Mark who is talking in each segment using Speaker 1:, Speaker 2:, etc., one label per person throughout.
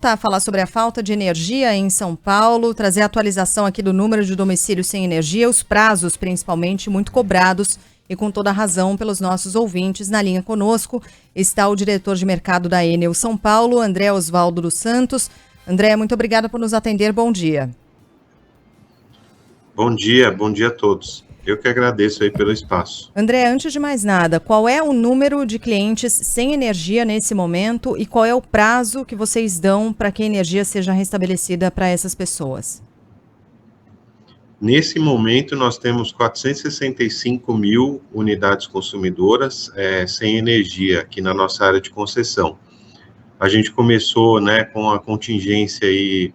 Speaker 1: A falar sobre a falta de energia em São Paulo, trazer a atualização aqui do número de domicílios sem energia, os prazos principalmente muito cobrados e com toda a razão pelos nossos ouvintes. Na linha conosco está o diretor de mercado da Enel São Paulo, André Osvaldo dos Santos. André, muito obrigada por nos atender, bom dia.
Speaker 2: Bom dia a todos. Eu que agradeço aí pelo espaço.
Speaker 1: André, antes de mais nada, qual é o número de clientes sem energia nesse momento e qual é o prazo que vocês dão para que a energia seja restabelecida para essas pessoas?
Speaker 2: Nesse momento, nós temos 465 mil unidades consumidoras sem energia aqui na nossa área de concessão. A gente começou, com a contingência aí,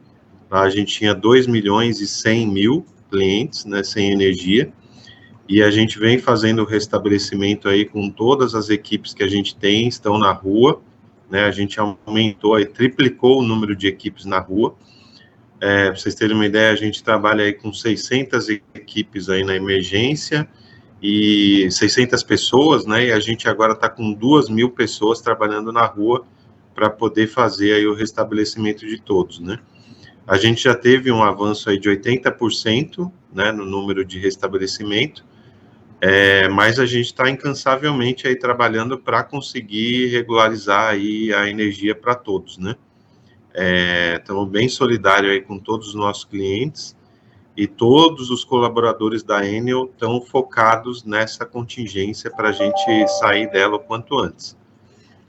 Speaker 2: a gente tinha 2 milhões e 100 mil clientes, sem energia, e a gente vem fazendo o restabelecimento aí com todas as equipes que a gente tem, estão na rua, A gente aumentou, aí, triplicou o número de equipes na rua. Para vocês terem uma ideia, a gente trabalha aí com 600 equipes aí na emergência e 600 pessoas, E a gente agora está com 2.000 pessoas trabalhando na rua para poder fazer aí o restabelecimento de todos, A gente já teve um avanço aí de 80%, no número de restabelecimento, mas a gente está incansavelmente aí trabalhando para conseguir regularizar aí a energia para todos, Estamos bem solidários aí com todos os nossos clientes e todos os colaboradores da Enel estão focados nessa contingência para a gente sair dela o quanto antes.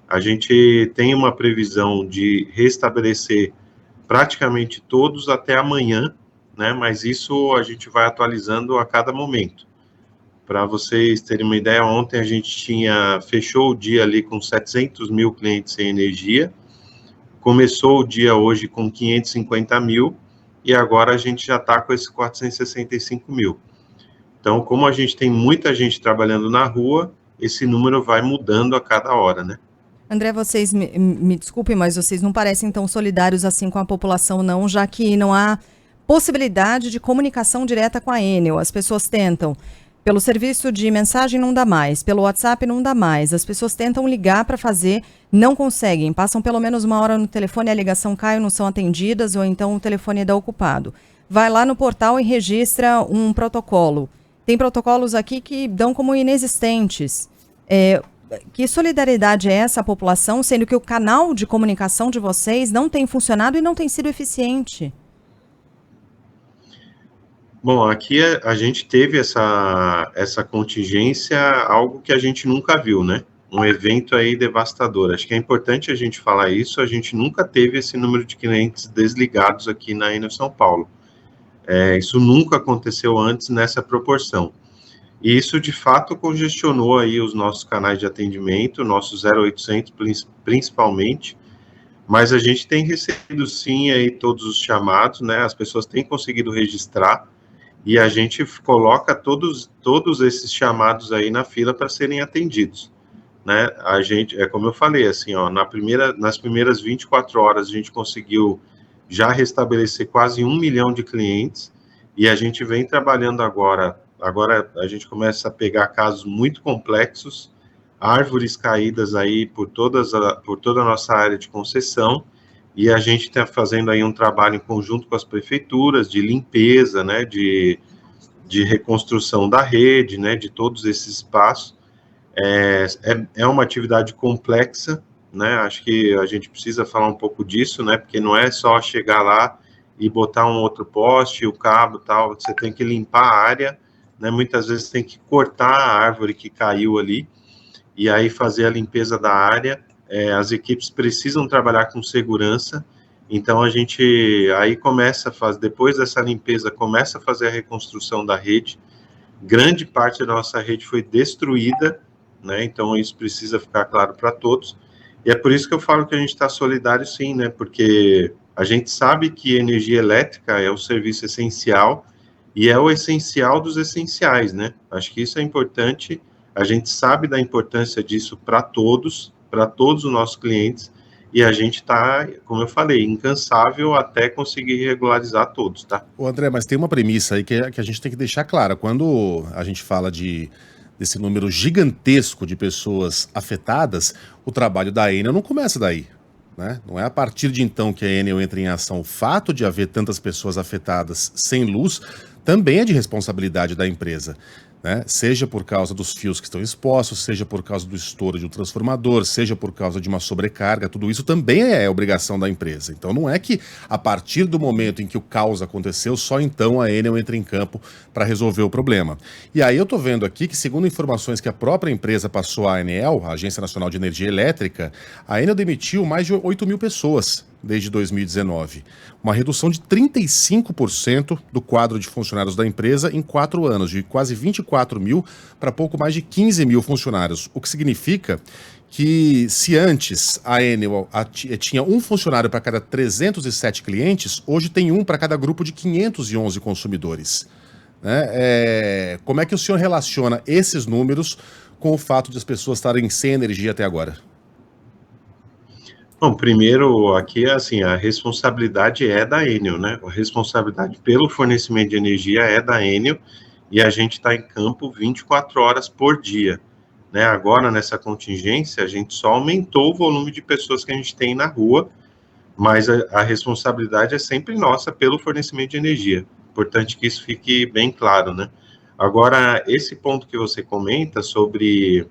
Speaker 2: A gente tem uma previsão de restabelecer praticamente todos até amanhã, Mas isso a gente vai atualizando a cada momento. Para vocês terem uma ideia, ontem a gente fechou o dia ali com 700 mil clientes sem energia, começou o dia hoje com 550 mil, e agora a gente já está com esses 465 mil. Então, como a gente tem muita gente trabalhando na rua, esse número vai mudando a cada hora,
Speaker 1: André, vocês me desculpem, mas vocês não parecem tão solidários assim com a população, não, já que não há possibilidade de comunicação direta com a Enel. As pessoas tentam. Pelo serviço de mensagem não dá mais, pelo WhatsApp não dá mais. As pessoas tentam ligar para fazer, não conseguem. Passam pelo menos uma hora no telefone, a ligação cai, não são atendidas, ou então o telefone dá ocupado. Vai lá no portal e registra um protocolo. Tem protocolos aqui que dão como inexistentes. Que solidariedade é essa à população, sendo que o canal de comunicação de vocês não tem funcionado e não tem sido eficiente?
Speaker 2: Bom, aqui a gente teve essa contingência, algo que a gente nunca viu, Um evento aí devastador. Acho que é importante a gente falar isso, a gente nunca teve esse número de clientes desligados aqui na Enel São Paulo. Isso nunca aconteceu antes nessa proporção. E isso, de fato, congestionou aí os nossos canais de atendimento, nossos 0800 principalmente, mas a gente tem recebido, sim, aí todos os chamados, As pessoas têm conseguido registrar, e a gente coloca todos esses chamados aí na fila para serem atendidos, A gente, como eu falei, assim, nas primeiras 24 horas a gente conseguiu já restabelecer quase 1 milhão de clientes, e a gente vem trabalhando agora a gente começa a pegar casos muito complexos, árvores caídas aí por toda a nossa área de concessão, e a gente está fazendo aí um trabalho em conjunto com as prefeituras, de limpeza, de reconstrução da rede, de todos esses espaços. É uma atividade complexa, Acho que a gente precisa falar um pouco disso, Porque não é só chegar lá e botar um outro poste, o cabo, tal, você tem que limpar a área, Muitas vezes tem que cortar a árvore que caiu ali, e aí fazer a limpeza da área. As equipes precisam trabalhar com segurança, então a gente aí começa a fazer, depois dessa limpeza, começa a fazer a reconstrução da rede. Grande parte da nossa rede foi destruída, Então isso precisa ficar claro para todos, e é por isso que eu falo que a gente está solidário, sim, Porque a gente sabe que energia elétrica é o serviço essencial, e é o essencial dos essenciais, Acho que isso é importante, a gente sabe da importância disso para todos os nossos clientes, e a gente está, como eu falei, incansável até conseguir regularizar todos, tá?
Speaker 3: Ô André, mas tem uma premissa aí que a gente tem que deixar clara. Quando a gente fala desse número gigantesco de pessoas afetadas, o trabalho da Enel não começa daí. né? Não é a partir de então que a Enel entra em ação. O fato de haver tantas pessoas afetadas sem luz também é de responsabilidade da empresa, né? Seja por causa dos fios que estão expostos, seja por causa do estouro de um transformador, seja por causa de uma sobrecarga, tudo isso também é obrigação da empresa. Então não é que a partir do momento em que o caos aconteceu, só então a Enel entra em campo para resolver o problema. E aí eu estou vendo aqui que, segundo informações que a própria empresa passou à ANEEL, a Agência Nacional de Energia Elétrica, a Enel demitiu mais de 8 mil pessoas desde 2019. Uma redução de 35% do quadro de funcionários da empresa em 4 anos, de quase 24 mil para pouco mais de 15 mil funcionários, o que significa que se antes a Enel tinha um funcionário para cada 307 clientes, hoje tem um para cada grupo de 511 consumidores. Né? Como é que o senhor relaciona esses números com o fato de as pessoas estarem sem energia até agora?
Speaker 2: Bom, primeiro aqui, assim, a responsabilidade é da Enel, né? A responsabilidade pelo fornecimento de energia é da Enel e a gente está em campo 24 horas por dia, né? Agora, nessa contingência, a gente só aumentou o volume de pessoas que a gente tem na rua, mas a responsabilidade é sempre nossa pelo fornecimento de energia. Importante que isso fique bem claro, né? Agora, esse ponto que você comenta sobre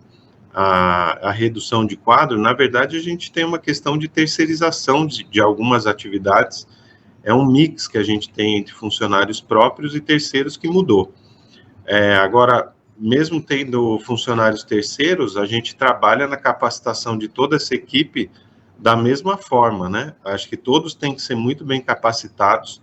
Speaker 2: a redução de quadro, na verdade, a gente tem uma questão de terceirização de algumas atividades, é um mix que a gente tem entre funcionários próprios e terceiros que mudou. Agora, mesmo tendo funcionários terceiros, a gente trabalha na capacitação de toda essa equipe da mesma forma, né? Acho que todos têm que ser muito bem capacitados.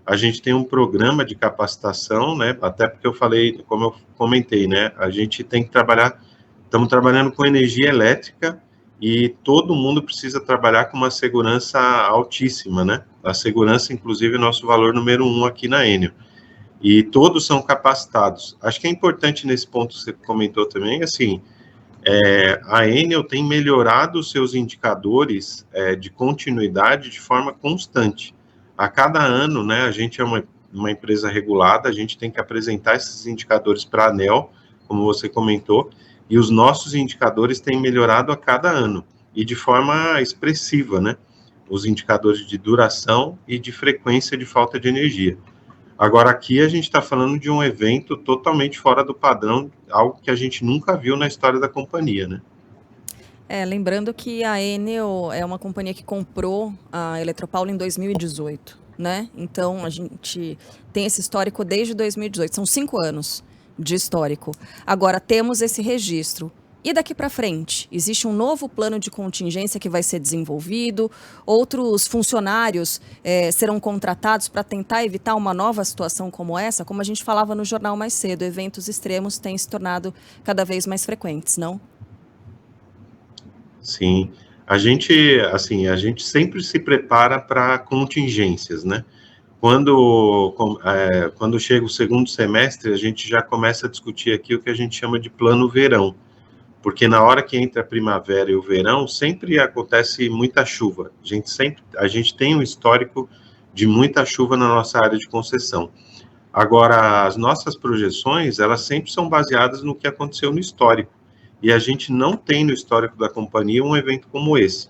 Speaker 2: A gente tem um programa de capacitação, né? Até porque eu falei, como eu comentei, né? A gente tem que trabalhar. Estamos trabalhando com energia elétrica e todo mundo precisa trabalhar com uma segurança altíssima, né? A segurança, inclusive, é nosso valor número 1 aqui na Enel. E todos são capacitados. Acho que é importante nesse ponto que você comentou também, assim, a Enel tem melhorado os seus indicadores de continuidade de forma constante. A cada ano, né, a gente é uma empresa regulada, a gente tem que apresentar esses indicadores para a ANEEL, como você comentou, e os nossos indicadores têm melhorado a cada ano, e de forma expressiva, né? Os indicadores de duração e de frequência de falta de energia. Agora, aqui a gente está falando de um evento totalmente fora do padrão, algo que a gente nunca viu na história da companhia, né?
Speaker 4: Lembrando que a Enel é uma companhia que comprou a Eletropaulo em 2018, né? Então, a gente tem esse histórico desde 2018, são 5 anos de histórico. Agora, temos esse registro. E daqui para frente, existe um novo plano de contingência que vai ser desenvolvido, outros funcionários serão contratados para tentar evitar uma nova situação como essa, como a gente falava no jornal mais cedo, eventos extremos têm se tornado cada vez mais frequentes, não?
Speaker 2: Sim, a gente sempre se prepara para contingências, né? Quando chega o segundo semestre, a gente já começa a discutir aqui o que a gente chama de plano verão, porque na hora que entra a primavera e o verão, sempre acontece muita chuva. A gente tem um histórico de muita chuva na nossa área de concessão. Agora, as nossas projeções, elas sempre são baseadas no que aconteceu no histórico, e a gente não tem no histórico da companhia um evento como esse.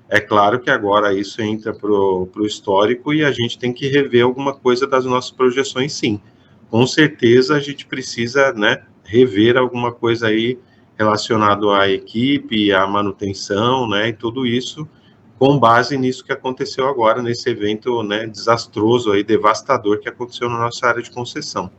Speaker 2: É claro que agora isso entra para o histórico e a gente tem que rever alguma coisa das nossas projeções, sim. Com certeza a gente precisa, né, rever alguma coisa aí relacionado à equipe, à manutenção, né, e tudo isso com base nisso que aconteceu agora, nesse evento, né, desastroso aí, devastador que aconteceu na nossa área de concessão.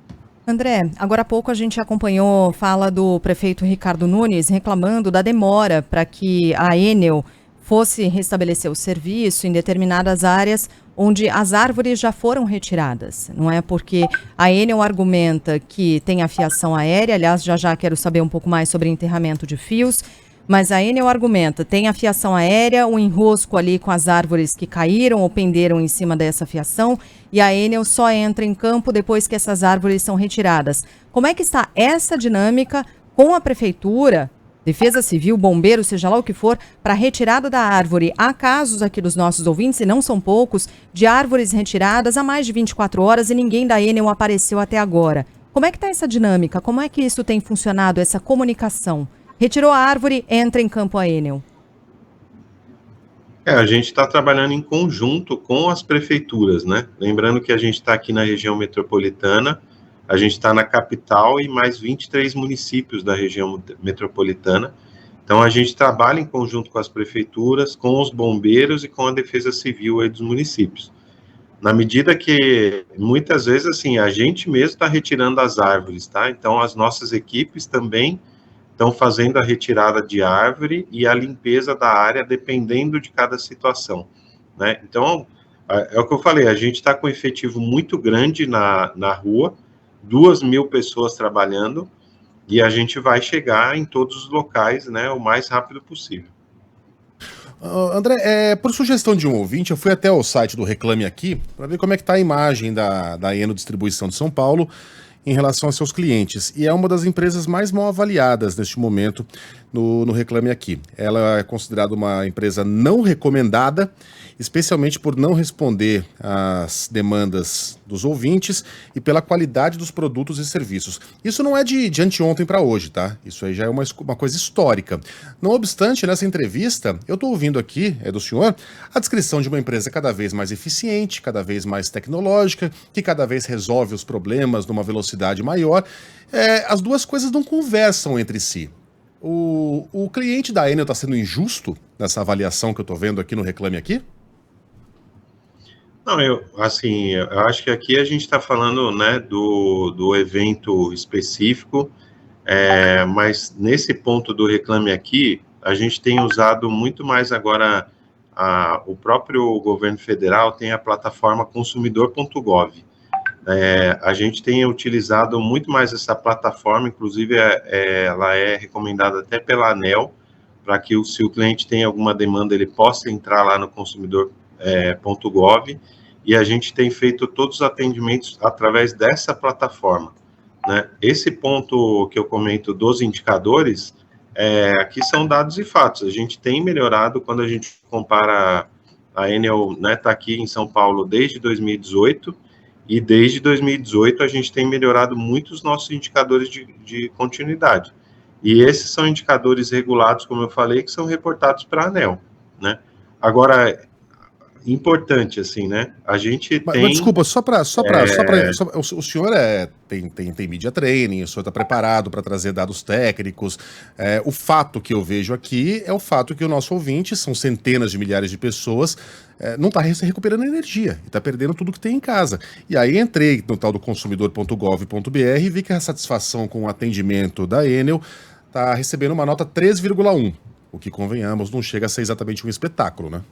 Speaker 1: André, agora há pouco a gente acompanhou fala do prefeito Ricardo Nunes reclamando da demora para que a Enel fosse restabelecer o serviço em determinadas áreas onde as árvores já foram retiradas, não é? Porque a Enel argumenta que tem a fiação aérea, aliás, já quero saber um pouco mais sobre enterramento de fios, mas a Enel argumenta, tem a fiação aérea, um enrosco ali com as árvores que caíram ou penderam em cima dessa fiação, e a Enel só entra em campo depois que essas árvores são retiradas. Como é que está essa dinâmica com a prefeitura, Defesa Civil, bombeiro, seja lá o que for, para retirada da árvore? Há casos aqui dos nossos ouvintes, e não são poucos, de árvores retiradas há mais de 24 horas e ninguém da Enel apareceu até agora. Como é que está essa dinâmica? Como é que isso tem funcionado, essa comunicação? Retirou a árvore, entra em campo a Enel.
Speaker 2: A gente está trabalhando em conjunto com as prefeituras, né? Lembrando que a gente está aqui na região metropolitana, a gente está na capital e mais 23 municípios da região metropolitana. Então, a gente trabalha em conjunto com as prefeituras, com os bombeiros e com a defesa civil aí dos municípios. Na medida que, muitas vezes, assim, a gente mesmo está retirando as árvores, tá? Então, as nossas equipes também estão fazendo a retirada de árvore e a limpeza da área, dependendo de cada situação, né? Então, é o que eu falei, a gente está com um efetivo muito grande na rua, 2.000 pessoas trabalhando, e a gente vai chegar em todos os locais, né, o mais rápido possível.
Speaker 3: André, por sugestão de um ouvinte, eu fui até o site do Reclame Aqui para ver como é que está a imagem da Eno Distribuição de São Paulo em relação a seus clientes. E é uma das empresas mais mal avaliadas neste momento no Reclame Aqui. Ela é considerada uma empresa não recomendada, especialmente por não responder às demandas dos ouvintes e pela qualidade dos produtos e serviços. Isso não é de anteontem para hoje, tá? Isso aí já é uma coisa histórica. Não obstante, nessa entrevista, eu estou ouvindo aqui, do senhor, a descrição de uma empresa cada vez mais eficiente, cada vez mais tecnológica, que cada vez resolve os problemas numa velocidade maior. As duas coisas não conversam entre si. O cliente da Enel está sendo injusto nessa avaliação que eu estou vendo aqui no Reclame Aqui?
Speaker 2: Não, eu acho que aqui a gente está falando, né, do evento específico, mas nesse ponto do Reclame Aqui, a gente tem usado muito mais agora, o próprio governo federal tem a plataforma consumidor.gov. A gente tem utilizado muito mais essa plataforma, inclusive ela é recomendada até pela ANEEL, para que se o cliente tem alguma demanda, ele possa entrar lá no consumidor.gov, e a gente tem feito todos os atendimentos através dessa plataforma, né? Esse ponto que eu comento dos indicadores, aqui são dados e fatos. A gente tem melhorado quando a gente compara, a Enel, né, está aqui em São Paulo desde 2018, e desde 2018 a gente tem melhorado muito os nossos indicadores de continuidade. E esses são indicadores regulados, como eu falei, que são reportados para a ANEEL, né? Agora, importante, assim, né? A gente tem...
Speaker 3: Mas desculpa, o senhor tem media training, o senhor está preparado para trazer dados técnicos. O fato que eu vejo aqui é o fato que o nosso ouvinte, são centenas de milhares de pessoas, não está recuperando energia e está perdendo tudo que tem em casa. E aí entrei no tal do consumidor.gov.br e vi que a satisfação com o atendimento da Enel está recebendo uma nota 3,1, o que, convenhamos, não chega a ser exatamente um espetáculo, né?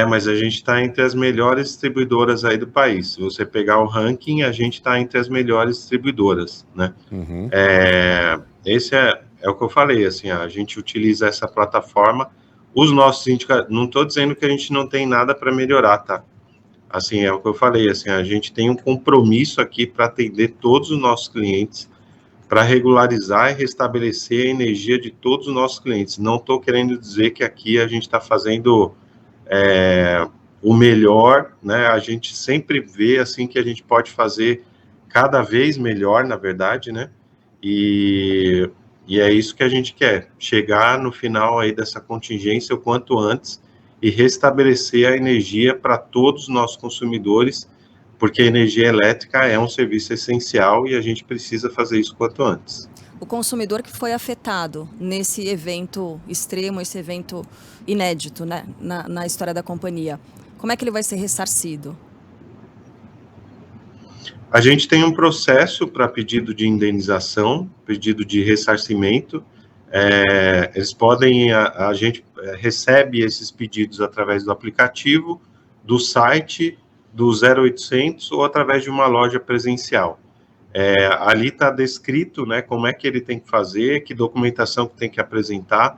Speaker 2: Mas a gente está entre as melhores distribuidoras aí do país. Se você pegar o ranking, a gente está entre as melhores distribuidoras, né?
Speaker 3: Uhum.
Speaker 2: Esse é o que eu falei, assim, a gente utiliza essa plataforma, os nossos indicadores, não estou dizendo que a gente não tem nada para melhorar, tá? Assim, é o que eu falei, assim, a gente tem um compromisso aqui para atender todos os nossos clientes, para regularizar e restabelecer a energia de todos os nossos clientes. Não estou querendo dizer que aqui a gente está fazendo... o melhor, né? A gente sempre vê, assim, que a gente pode fazer cada vez melhor, na verdade, né? E é isso que a gente quer, chegar no final aí dessa contingência o quanto antes e restabelecer a energia para todos os nossos consumidores, porque a energia elétrica é um serviço essencial e a gente precisa fazer isso quanto antes.
Speaker 4: O consumidor que foi afetado nesse evento extremo, esse evento inédito, né, na história da companhia, como é que ele vai ser ressarcido?
Speaker 2: A gente tem um processo para pedido de indenização, pedido de ressarcimento. Eles podem, a gente recebe esses pedidos através do aplicativo, do site, do 0800 ou através de uma loja presencial. Ali está descrito, né, como é que ele tem que fazer, que documentação que tem que apresentar,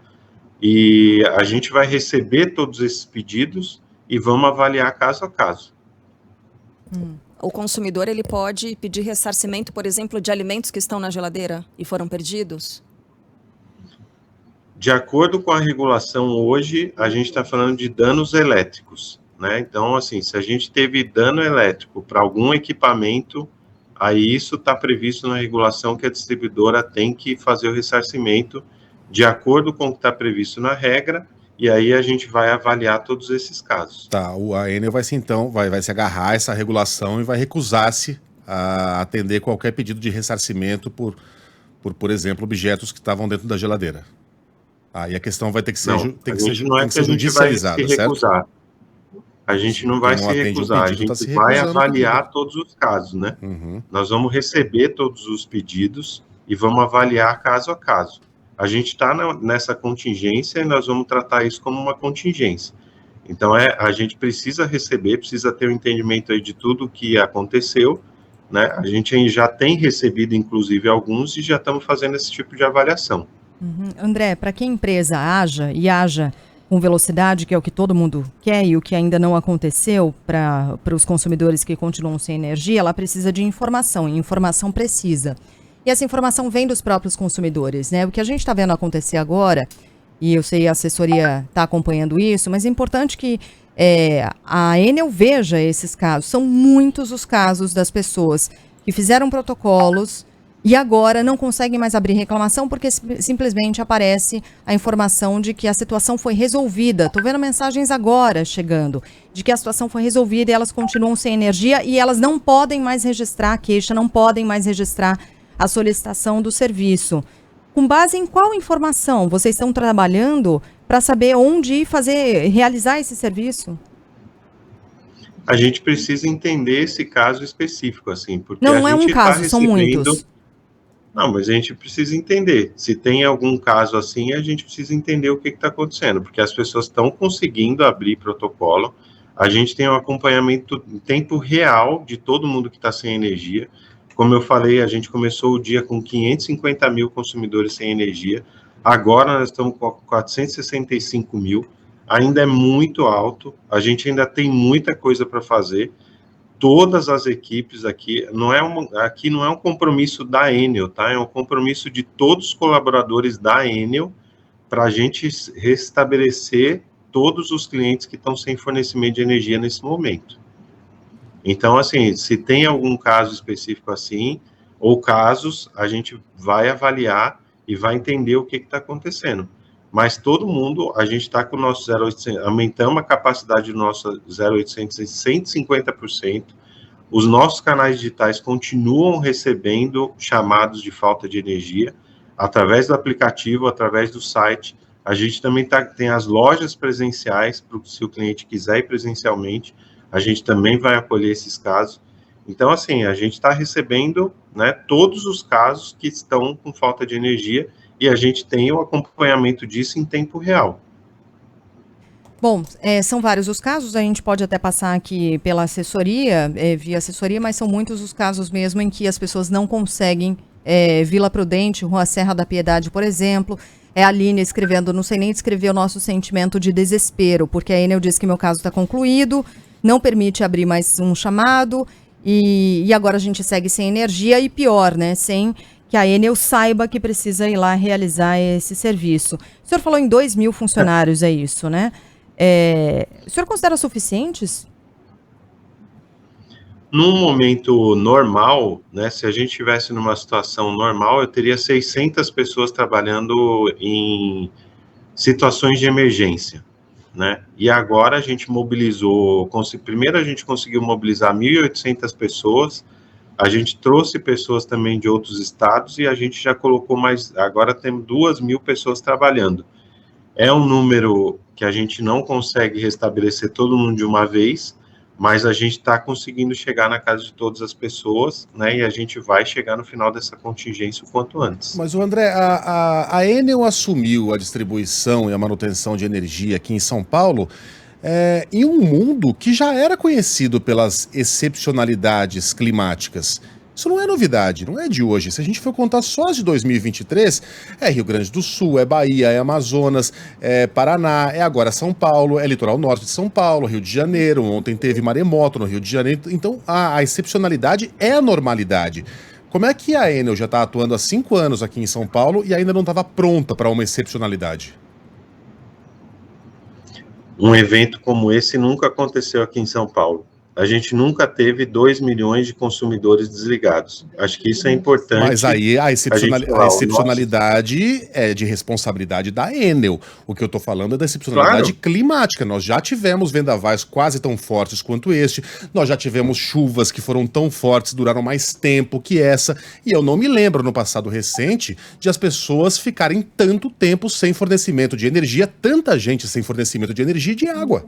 Speaker 2: e a gente vai receber todos esses pedidos e vamos avaliar caso a caso.
Speaker 4: O consumidor, ele pode pedir ressarcimento, por exemplo, de alimentos que estão na geladeira e foram perdidos?
Speaker 2: De acordo com a regulação hoje, a gente está falando de danos elétricos, né? Então, assim, se a gente teve dano elétrico para algum equipamento, aí isso está previsto na regulação que a distribuidora tem que fazer o ressarcimento de acordo com o que está previsto na regra e aí a gente vai avaliar todos esses casos.
Speaker 3: Tá, a Enel vai se agarrar a essa regulação e vai recusar-se a atender qualquer pedido de ressarcimento por exemplo, objetos que estavam dentro da geladeira. E a questão vai ter que ser, judicializada, certo?
Speaker 2: A gente não vai se recusar, a gente vai avaliar todos os casos, né? Nós vamos receber todos os pedidos e vamos avaliar caso a caso. A gente está nessa contingência e nós vamos tratar isso como uma contingência. Então, a gente precisa receber, precisa ter um entendimento aí de tudo que aconteceu, né? A gente já tem recebido, inclusive, alguns e já estamos fazendo esse tipo de avaliação.
Speaker 1: André, para que a empresa haja com velocidade, que é o que todo mundo quer e o que ainda não aconteceu para os consumidores que continuam sem energia, ela precisa de informação, e informação precisa. E essa informação vem dos próprios consumidores, né? O que a gente está vendo acontecer agora, e eu sei a assessoria está acompanhando isso, mas é importante que a Enel veja esses casos. São muitos os casos das pessoas que fizeram protocolos e agora não conseguem mais abrir reclamação porque simplesmente aparece a informação de que a situação foi resolvida. Estou vendo mensagens agora chegando de que a situação foi resolvida e elas continuam sem energia e elas não podem mais registrar a queixa, não podem mais registrar a solicitação do serviço. Com base em qual informação vocês estão trabalhando para saber onde ir realizar esse serviço?
Speaker 2: A gente precisa entender esse caso específico, assim, porque
Speaker 1: não é um caso, são muitos.
Speaker 2: Não, mas a gente precisa entender. Se tem algum caso assim, a gente precisa entender o que está acontecendo, porque as pessoas estão conseguindo abrir protocolo. A gente tem um acompanhamento em tempo real de todo mundo que está sem energia. Como eu falei, a gente começou o dia com 550 mil consumidores sem energia. Agora nós estamos com 465 mil. Ainda é muito alto. A gente ainda tem muita coisa para fazer. Todas as equipes aqui não é um compromisso da Enel, tá? É um compromisso de todos os colaboradores da Enel para a gente restabelecer todos os clientes que estão sem fornecimento de energia nesse momento. Então, assim, se tem algum caso específico assim, ou casos, a gente vai avaliar e vai entender o que está acontecendo. Mas todo mundo, a gente está com o nosso 0800, aumentamos a capacidade do nosso 0800 em 150%, os nossos canais digitais continuam recebendo chamados de falta de energia, através do aplicativo, através do site. A gente também tem as lojas presenciais, se o cliente quiser ir presencialmente, a gente também vai acolher esses casos. Então, assim, a gente está recebendo, né, todos os casos que estão com falta de energia e a gente tem o acompanhamento disso em tempo real.
Speaker 1: Bom, são vários os casos, a gente pode até passar aqui pela assessoria, via assessoria, mas são muitos os casos mesmo em que as pessoas não conseguem, Vila Prudente, Rua Serra da Piedade, por exemplo, a Aline escrevendo, não sei nem descrever o nosso sentimento de desespero, porque a Enel diz que meu caso está concluído, não permite abrir mais um chamado, e agora a gente segue sem energia e pior, né, sem que a Enel saiba que precisa ir lá realizar esse serviço. O senhor falou em 2.000 funcionários, é isso, né? O senhor considera suficientes?
Speaker 2: Num momento normal, né, se a gente estivesse numa situação normal, eu teria 600 pessoas trabalhando em situações de emergência, né? E agora a gente mobilizou, primeiro a gente conseguiu mobilizar 1.800 pessoas, a gente trouxe pessoas também de outros estados e a gente já colocou agora temos 2.000 pessoas trabalhando. É um número que a gente não consegue restabelecer todo mundo de uma vez, mas a gente está conseguindo chegar na casa de todas as pessoas, né? E a gente vai chegar no final dessa contingência o quanto antes.
Speaker 3: Mas, André, a Enel assumiu a distribuição e a manutenção de energia aqui em São Paulo em um mundo que já era conhecido pelas excepcionalidades climáticas. Isso não é novidade, não é de hoje. Se a gente for contar só as de 2023, é Rio Grande do Sul, é Bahia, é Amazonas, é Paraná, é agora São Paulo, é litoral norte de São Paulo, Rio de Janeiro, ontem teve maremoto no Rio de Janeiro. Então, a excepcionalidade é a normalidade. Como é que a Enel já está atuando há 5 anos aqui em São Paulo e ainda não estava pronta para uma excepcionalidade?
Speaker 2: Um evento como esse nunca aconteceu aqui em São Paulo. a gente nunca teve 2 milhões de consumidores desligados. Acho que isso é importante.
Speaker 3: Mas aí a
Speaker 2: falar,
Speaker 3: excepcionalidade é de responsabilidade da Enel. O que eu estou falando é da excepcionalidade climática. Nós já tivemos vendavais quase tão fortes quanto este, nós já tivemos chuvas que foram tão fortes, duraram mais tempo que essa, e eu não me lembro no passado recente de as pessoas ficarem tanto tempo sem fornecimento de energia, tanta gente sem fornecimento de energia e de água.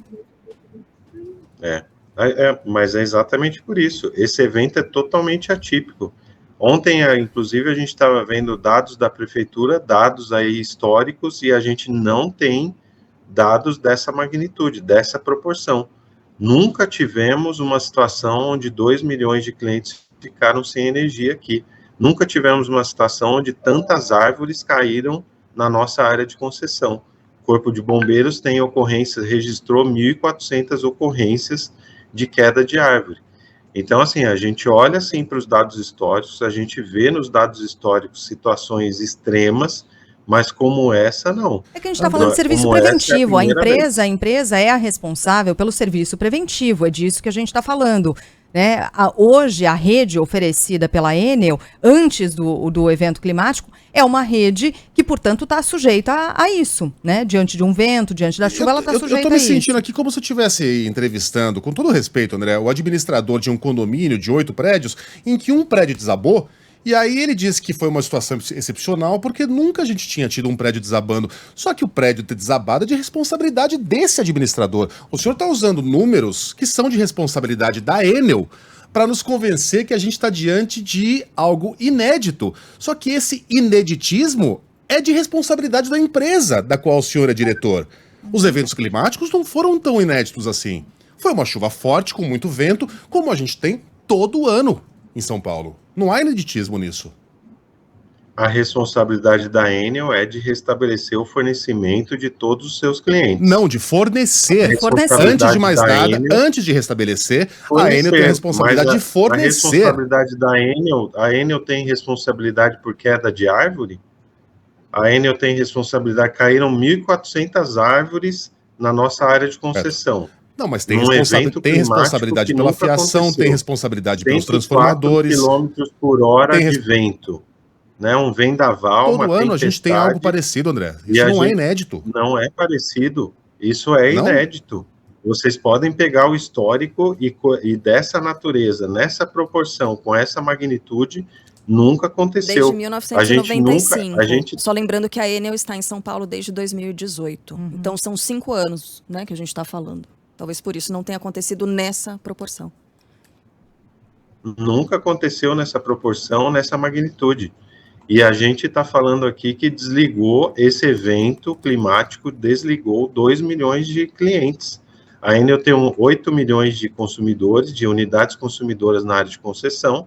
Speaker 2: Mas é exatamente por isso. Esse evento é totalmente atípico. Ontem, inclusive, a gente estava vendo dados da prefeitura, dados aí históricos, e a gente não tem dados dessa magnitude, dessa proporção. Nunca tivemos uma situação onde 2 milhões de clientes ficaram sem energia aqui. Nunca tivemos uma situação onde tantas árvores caíram na nossa área de concessão. O Corpo de Bombeiros tem ocorrências, registrou 1.400 ocorrências de queda de árvore. Então, assim, a gente olha, assim, para os dados históricos, a gente vê nos dados históricos situações extremas, mas como essa, não.
Speaker 1: É que a gente está falando de serviço preventivo. A empresa é a responsável pelo serviço preventivo, é disso que a gente está falando. Né? Hoje, a rede oferecida pela Enel, antes do evento climático, é uma rede que, portanto, está sujeita a isso. Né? Diante de um vento, diante da chuva, ela está sujeita a isso.
Speaker 3: Eu estou me sentindo aqui como se eu estivesse entrevistando, com todo respeito, André, o administrador de um condomínio de 8 prédios, em que um prédio desabou. E aí ele disse que foi uma situação excepcional, porque nunca a gente tinha tido um prédio desabando. Só que o prédio ter desabado é de responsabilidade desse administrador. O senhor está usando números que são de responsabilidade da Enel para nos convencer que a gente está diante de algo inédito. Só que esse ineditismo é de responsabilidade da empresa da qual o senhor é diretor. Os eventos climáticos não foram tão inéditos assim. Foi uma chuva forte, com muito vento, como a gente tem todo ano em São Paulo. Não há ineditismo nisso.
Speaker 2: A responsabilidade da Enel é de restabelecer o fornecimento de todos os seus clientes.
Speaker 3: Não, de fornecer. Antes de mais nada, antes de restabelecer, a Enel tem a responsabilidade de fornecer.
Speaker 2: A responsabilidade da Enel, a Enel tem responsabilidade por queda de árvore? A Enel tem responsabilidade, caíram 1.400 árvores na nossa área de concessão.
Speaker 3: Não, mas tem responsabilidade pela fiação, tem responsabilidade pelos transformadores.
Speaker 2: 4 km por hora de vento. Né? Um vendaval,
Speaker 3: todo ano a gente tem algo parecido, André. Isso não é inédito.
Speaker 2: Não é parecido. Isso é inédito. Vocês podem pegar o histórico e dessa natureza, nessa proporção, com essa magnitude, nunca aconteceu.
Speaker 4: Desde 1995. Só lembrando que a Enel está em São Paulo desde 2018. Então são 5 anos, né, que a gente está falando. Talvez por isso não tenha acontecido nessa proporção.
Speaker 2: Nunca aconteceu nessa proporção, nessa magnitude. E a gente está falando aqui que desligou esse evento climático, desligou 2 milhões de clientes. A Enel tem 8 milhões de consumidores, de unidades consumidoras na área de concessão,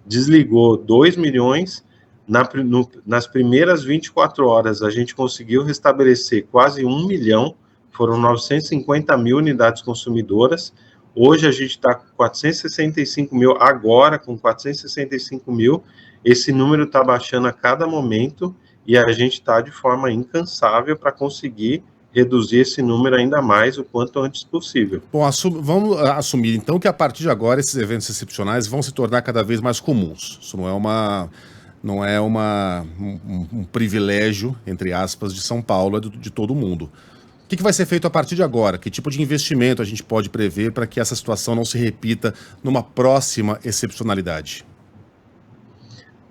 Speaker 2: desligou 2 milhões. Nas primeiras 24 horas, a gente conseguiu restabelecer quase 1 milhão, foram 950 mil unidades consumidoras. Hoje a gente está com 465 mil, agora com 465 mil, esse número está baixando a cada momento e a gente está de forma incansável para conseguir reduzir esse número ainda mais o quanto antes possível.
Speaker 3: Bom, vamos assumir então que a partir de agora esses eventos excepcionais vão se tornar cada vez mais comuns. Isso não é um privilégio, entre aspas, de São Paulo, é de todo mundo. O que vai ser feito a partir de agora? Que tipo de investimento a gente pode prever para que essa situação não se repita numa próxima excepcionalidade?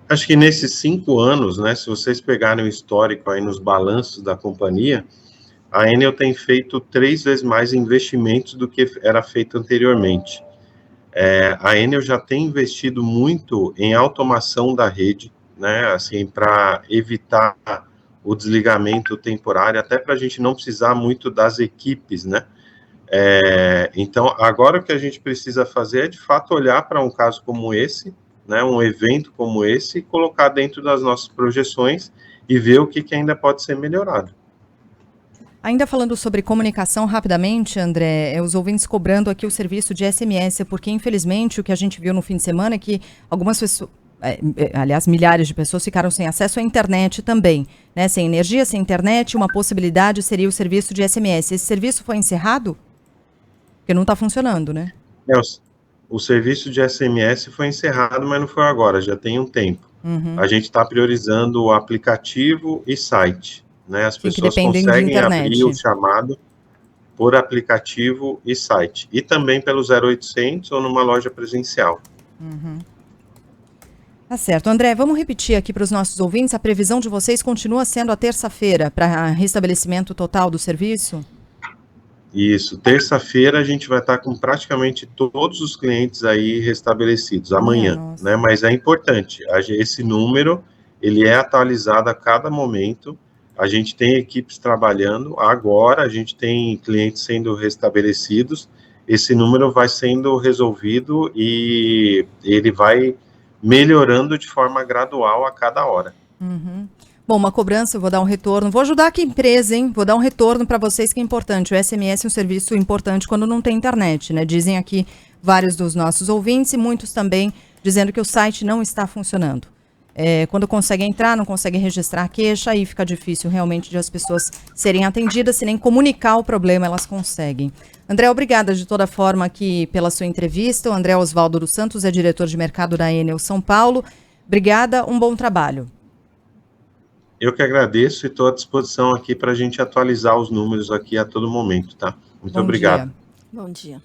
Speaker 2: Acho que nesses 5 anos, né, se vocês pegarem o histórico aí nos balanços da companhia, a Enel tem feito 3 vezes mais investimentos do que era feito anteriormente. A Enel já tem investido muito em automação da rede, né, assim, para evitar o desligamento temporário, até para a gente não precisar muito das equipes, né? Então, agora o que a gente precisa fazer é, de fato, olhar para um caso como esse, né, um evento como esse, colocar dentro das nossas projeções e ver o que ainda pode ser melhorado.
Speaker 1: Ainda falando sobre comunicação rapidamente, André, os ouvintes cobrando aqui o serviço de SMS, porque, infelizmente, o que a gente viu no fim de semana é que algumas pessoas... aliás, milhares de pessoas ficaram sem acesso à internet também, né? Sem energia, sem internet, uma possibilidade seria o serviço de SMS. Esse serviço foi encerrado? Porque não está funcionando, né?
Speaker 2: o serviço de SMS foi encerrado, mas não foi agora, já tem um tempo.
Speaker 1: Uhum.
Speaker 2: A gente está priorizando o aplicativo e site, né? As
Speaker 1: Fique
Speaker 2: pessoas
Speaker 1: dependendo de
Speaker 2: conseguem
Speaker 1: internet.
Speaker 2: abrir o chamado por aplicativo e site, e também pelo 0800 ou numa loja presencial.
Speaker 1: Tá certo. André, vamos repetir aqui para os nossos ouvintes, a previsão de vocês continua sendo a terça-feira para restabelecimento total do serviço?
Speaker 2: Isso, terça-feira a gente vai estar com praticamente todos os clientes aí restabelecidos, amanhã,
Speaker 1: nossa.
Speaker 2: né? Mas é importante, esse número, ele é atualizado a cada momento, a gente tem equipes trabalhando, agora a gente tem clientes sendo restabelecidos, esse número vai sendo resolvido e ele vai melhorando de forma gradual a cada hora.
Speaker 1: Uhum. Bom, uma cobrança, eu vou dar um retorno. Vou ajudar aqui a empresa, hein? Vou dar um retorno para vocês que é importante. O SMS é um serviço importante quando não tem internet, né? Dizem aqui vários dos nossos ouvintes e muitos também dizendo que o site não está funcionando. Quando consegue entrar, não consegue registrar a queixa, aí fica difícil realmente de as pessoas serem atendidas, se nem comunicar o problema elas conseguem. André, obrigada de toda forma aqui pela sua entrevista. O André Osvaldo dos Santos é diretor de mercado da Enel São Paulo. Obrigada, um bom trabalho.
Speaker 2: Eu que agradeço e estou à disposição aqui para a gente atualizar os números aqui a todo momento, tá? Muito obrigado.
Speaker 1: Dia.
Speaker 4: Bom dia.